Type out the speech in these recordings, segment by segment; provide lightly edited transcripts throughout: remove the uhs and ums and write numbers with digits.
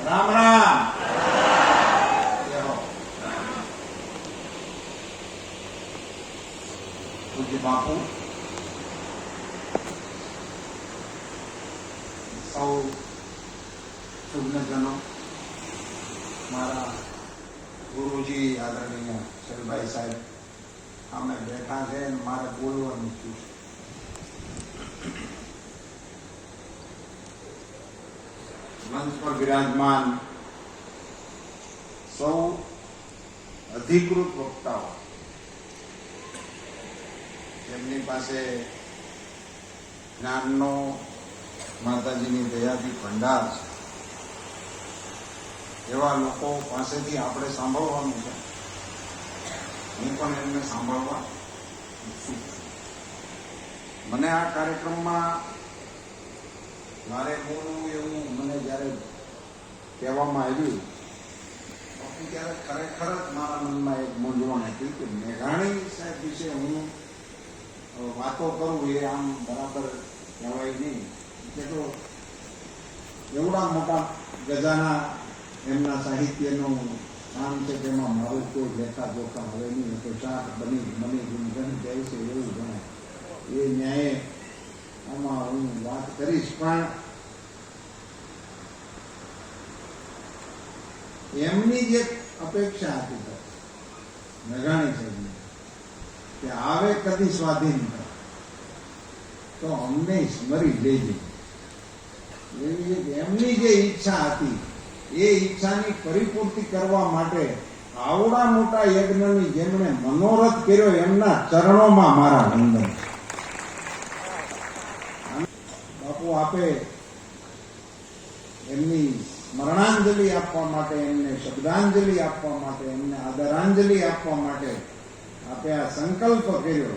રામ રામ. પૂજ્ય બાપુ, સૌ શુભજનો, મારા ગુરુજી આદરણીય શૈલભાઈ સાહેબ અમે બેઠા છે અને મારે બોલવાનું છે. મંચ પર વિરાજમાન સૌ અધિકૃત વક્તાઓ, જેમની પાસે જ્ઞાનનો માતાજીની દયાથી ભંડાર છે, એવા લોકો પાસેથી આપણે સાંભળવાનું છે. હું પણ એમને સાંભળવા ઈચ્છું છું. મને આ કાર્યક્રમમાં મારે બોલવું એવું મને જ્યારે કહેવામાં આવ્યું ત્યારે ખરેખર જ મારા મનમાં એક મૂંઝવણ હતી કે મેઘાણી સાહેબ વિશે હું વાતો કરું એ આમ બરાબર કહેવાય નહીં. કે તો એવડા મોટા ગજાના એમના સાહિત્યનું કામ છે, તેમાં મારું કોઈ લેખા જોખા હવે નહીં. તો શાક બની ગણી જાય છે એવું ગણાય. એ ન્યાયે આમાં હું વાત કરીશ, પણ એમની જે અપેક્ષા હતી મેઘાણી સાહેબની કે આવે કદી સ્વાધીનતા તો અમને સ્મરી લેજે, એમની જે ઈચ્છા હતી એ ઈચ્છાની પરિપૂર્તિ કરવા માટે આવડા મોટા યજ્ઞની જેમણે મનોરથ કર્યો એમના ચરણોમાં મારા વંદન. બાપુ, આપે એમની સ્મરણાંજલિ આપવા માટે, એમને શબ્દાંજલિ આપવા માટે, એમને આદરાંજલિ આપવા માટે આપે આ સંકલ્પ કર્યો.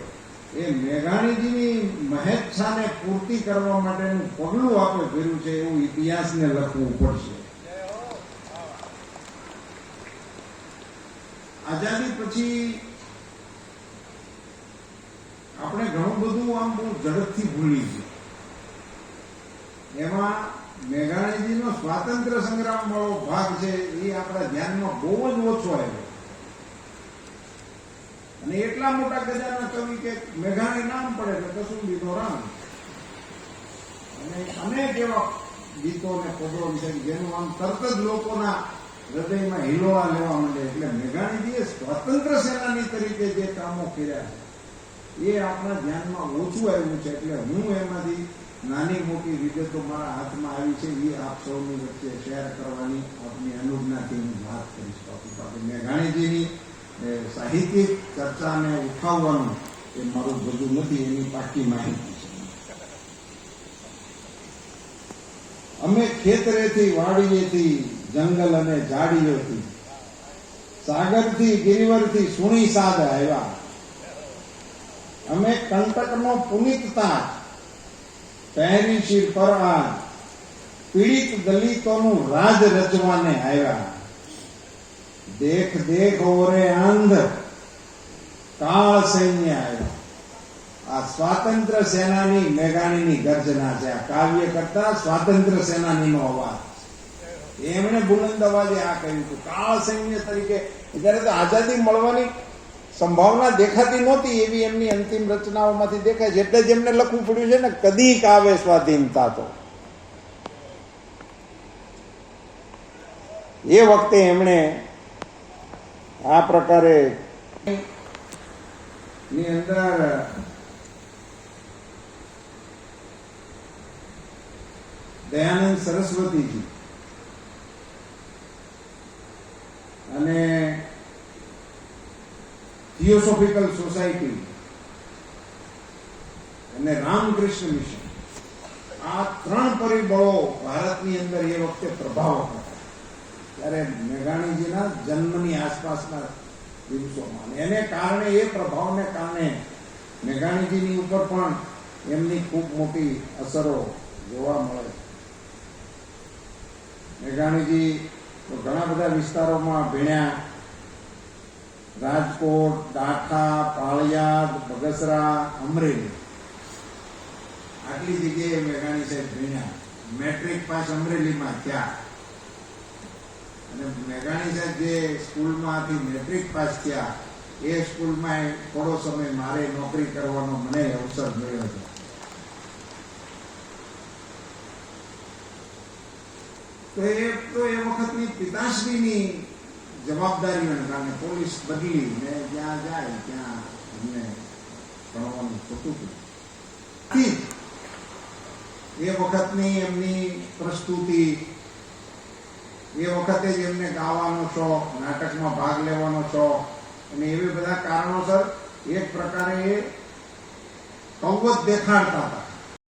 એ મેઘાણીજીની મહેચ્છાને પૂર્તિ કરવા માટેનું પગલું આપે કર્યું છે એવું ઇતિહાસને લખવું પડશે. આઝાદી પછી આપણે ઘણું બધું આમ બહુ ઝડપથી ભૂલી છે. એમાં મેઘાણીજીનો સ્વાતંત્ર્ય સંગ્રામ વાળો ભાગ છે એ આપણા ધ્યાનમાં બહુ જ ઓછો આવ્યો. અને એટલા મોટા ગજાના કવિ કે મેઘાણી નામ પડે એટલે કશું લીધો રામ, અને અનેક એવા ગીતો અને પદો છે જેનું આમ તરત જ લોકોના હૃદયમાં હિલોળા લેવા માંડે. એટલે મેઘાણીજીએ સ્વતંત્ર સેનાની તરીકે જે કામો કર્યા છે એ આપણા ધ્યાનમાં ઓછું આવ્યું છે. એટલે હું એમાંથી નાની મોટી વિગતો મારા હાથમાં આવી છે એ આપ સૌની વચ્ચે શેર કરવાની આપની અનુજ્ઞાથી હું વાત કરીશ. બાકી મેઘાણીજીની સાહિત્યિક ચર્ચાને ઉઠાવવાનું એ મારું બધું નથી, એની પાકી માહિતી છે. અમે ખેતરેથી વાડીએથી જંગલ અને ઝાડીઓથી સાગરથી ગિરિવરથી સુણી સાદ આવ્યા. અમે કંટકનો પુનિતતા પહેરી શિર પર આજ પીડિત દલિતોનું રાજ રચવાને આવ્યા. દેખ દેખ ઓરે અંધ કાળ સૈન્ય આવ્યા. આ સ્વાતંત્ર્ય સેનાની મેઘાણીની ગર્જના છે. આ કાવ્ય કરતા સ્વાતંત્ર્ય સેનાનીનો અવાજ. એમણે બુલંદ અવાજે આ કહ્યું હતું કાળ સૈન્ય તરીકે. જ્યારે તો આઝાદી મળવાની સંભાવના દેખાતી નહોતી એવી એમની અંતિમ રચનાઓમાંથી દેખાય છે. એટલે જ એમને લખવું પડ્યું છે ને કદીક આવે સ્વાધીનતા. તો એ વખતે એમણે આ પ્રકારે ની અંદર દયાનંદ સરસ્વતીજી અને થિયોસોફિકલ સોસાયટી અને રામકૃષ્ણ મિશન, આ ત્રણ પરિબળો ભારતની અંદર એ વખતે પ્રભાવક હતા. ત્યારે મેઘાણીજીના જન્મની આસપાસના દિવસોમાં એને કારણે, એ પ્રભાવને કારણે મેઘાણીજીની ઉપર પણ એમની ખૂબ મોટી અસરો જોવા મળે. મેઘાણીજી તો ઘણા બધા વિસ્તારોમાં ભણ્યા. રાજકોટ, ડાઠા, પાળિયાદ, બગસરા, અમરેલી, આટલી જગ્યાએ મેઘાણી સાહેબ ભણ્યા. મેટ્રિક પાસ અમરેલીમાં થયા. અને મેઘાણી સાહેબ જે સ્કૂલમાંથી મેટ્રિક પાસ થયા એ સ્કૂલમાં થોડો સમય મારે નોકરી કરવાનો મને અવસર મળ્યો હતો. તો એ વખતની પિતાશ્રીની જવાબદારીઓને કારણે પોલીસ બદલી ને જ્યાં જાય ત્યાં અમને ભણવાનું થતું હતું. એ વખતની એમની પ્રસ્તુતિ, એ વખતે જ એમને ગાવાનો શોખ, નાટકમાં ભાગ લેવાનો શોખ અને એવી બધા કારણોસર એક પ્રકારે એ કૌવત દેખાડતા હતા.